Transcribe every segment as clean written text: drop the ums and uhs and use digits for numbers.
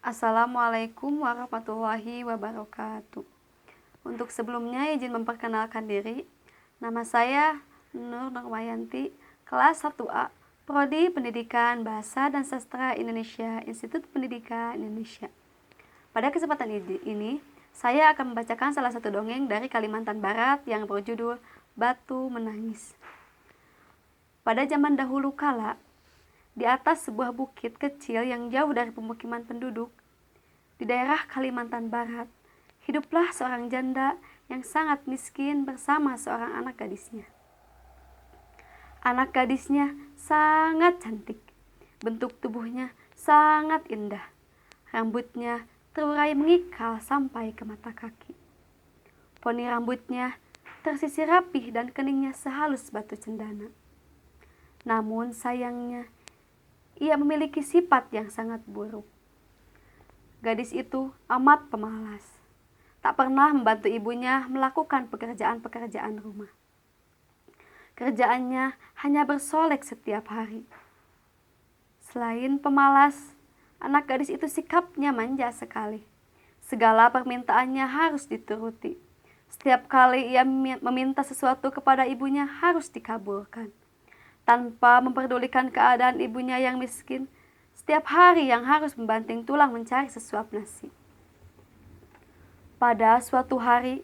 Assalamualaikum warahmatullahi wabarakatuh. Untuk sebelumnya izin memperkenalkan diri. Nama saya Nur Nurwayanti, kelas 1A, Prodi Pendidikan Bahasa dan Sastra Indonesia, Institut Pendidikan Indonesia. Pada kesempatan ini, saya akan membacakan salah satu dongeng dari Kalimantan Barat yang berjudul Batu Menangis. Pada zaman dahulu kala, di atas sebuah bukit kecil yang jauh dari pemukiman penduduk, di daerah Kalimantan Barat, hiduplah seorang janda yang sangat miskin bersama seorang anak gadisnya. Anak gadisnya sangat cantik, bentuk tubuhnya sangat indah, rambutnya terurai mengikal sampai ke mata kaki. Poni rambutnya tersisir rapih dan keningnya sehalus batu cendana. Namun sayangnya, ia memiliki sifat yang sangat buruk. Gadis itu amat pemalas, tak pernah membantu ibunya melakukan pekerjaan-pekerjaan rumah. Kerjaannya hanya bersolek setiap hari. Selain pemalas, anak gadis itu sikapnya manja sekali. Segala permintaannya harus dituruti. Setiap kali ia meminta sesuatu kepada ibunya harus dikabulkan. Tanpa memperdulikan keadaan ibunya yang miskin, setiap hari yang harus membanting tulang mencari sesuap nasi. Pada suatu hari,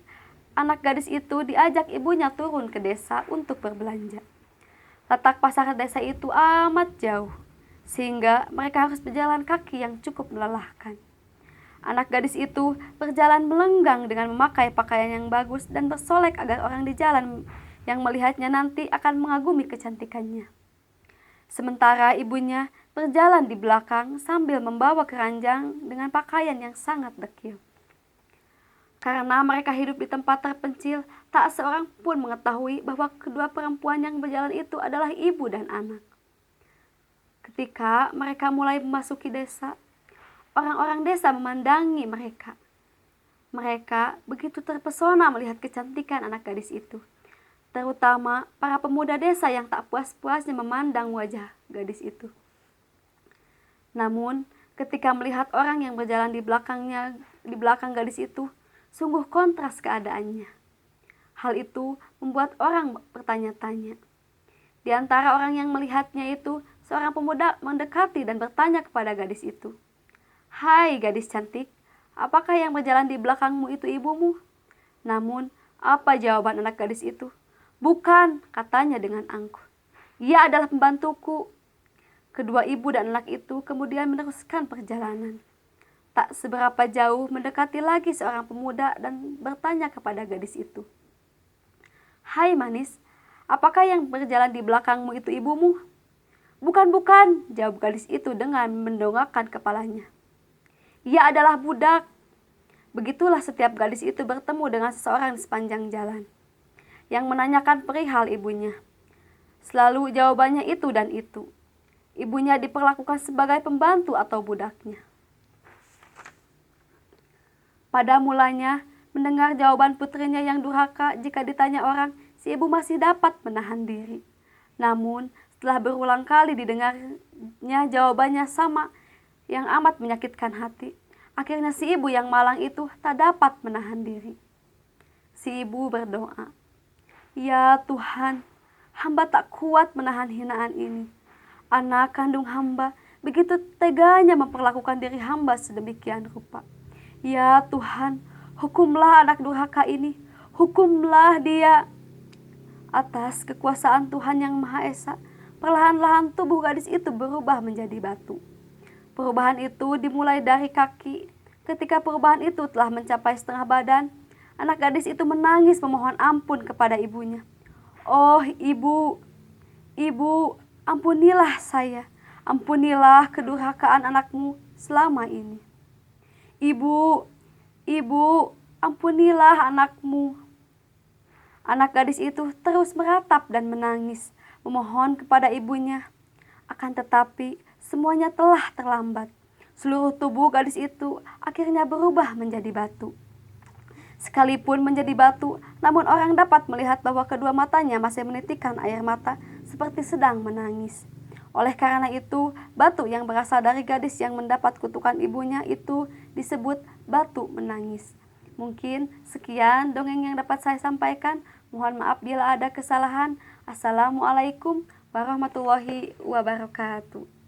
anak gadis itu diajak ibunya turun ke desa untuk berbelanja. Letak pasar desa itu amat jauh, sehingga mereka harus berjalan kaki yang cukup melelahkan. Anak gadis itu berjalan melenggang dengan memakai pakaian yang bagus dan bersolek agar orang di jalan yang melihatnya nanti akan mengagumi kecantikannya. Sementara ibunya berjalan di belakang sambil membawa keranjang dengan pakaian yang sangat dekil. Karena mereka hidup di tempat terpencil, tak seorang pun mengetahui bahwa kedua perempuan yang berjalan itu adalah ibu dan anak. Ketika mereka mulai memasuki desa, orang-orang desa memandangi mereka. Mereka begitu terpesona melihat kecantikan anak gadis itu. Terutama para pemuda desa yang tak puas-puasnya memandang wajah gadis itu. Namun, ketika melihat orang yang berjalan di belakang gadis itu, sungguh kontras keadaannya. Hal itu membuat orang bertanya-tanya. Di antara orang yang melihatnya itu, seorang pemuda mendekati dan bertanya kepada gadis itu, "Hai gadis cantik, apakah yang berjalan di belakangmu itu ibumu?" Namun, apa jawaban anak gadis itu? "Bukan," katanya dengan angkuh. "Ia adalah pembantuku." Kedua ibu dan anak itu kemudian meneruskan perjalanan. Tak seberapa jauh mendekati lagi seorang pemuda dan bertanya kepada gadis itu, "Hai manis, apakah yang berjalan di belakangmu itu ibumu?" "Bukan, bukan," jawab gadis itu dengan mendongakkan kepalanya. "Ia adalah budak." Begitulah setiap gadis itu bertemu dengan seseorang di sepanjang jalan yang menanyakan perihal ibunya. Selalu jawabannya itu dan itu. Ibunya diperlakukan sebagai pembantu atau budaknya. Pada mulanya, mendengar jawaban putrinya yang durhaka jika ditanya orang, si ibu masih dapat menahan diri. Namun, setelah berulang kali didengarnya jawabannya sama yang amat menyakitkan hati, akhirnya si ibu yang malang itu tak dapat menahan diri. Si ibu berdoa, "Ya Tuhan, hamba tak kuat menahan hinaan ini. Anak kandung hamba begitu teganya memperlakukan diri hamba sedemikian rupa. Ya Tuhan, hukumlah anak durhaka ini, hukumlah dia." Atas kekuasaan Tuhan yang Maha Esa, perlahan-lahan tubuh gadis itu berubah menjadi batu. Perubahan itu dimulai dari kaki. Ketika perubahan itu telah mencapai setengah badan, anak gadis itu menangis memohon ampun kepada ibunya. "Oh ibu, ibu, ampunilah saya, ampunilah kedurhakaan anakmu selama ini. Ibu, ibu, ampunilah anakmu." Anak gadis itu terus meratap dan menangis, memohon kepada ibunya. Akan tetapi, semuanya telah terlambat. Seluruh tubuh gadis itu akhirnya berubah menjadi batu. Sekalipun menjadi batu, namun orang dapat melihat bahwa kedua matanya masih menitikkan air mata seperti sedang menangis. Oleh karena itu, batu yang berasal dari gadis yang mendapat kutukan ibunya itu disebut batu menangis. Mungkin sekian dongeng yang dapat saya sampaikan. Mohon maaf bila ada kesalahan. Assalamualaikum warahmatullahi wabarakatuh.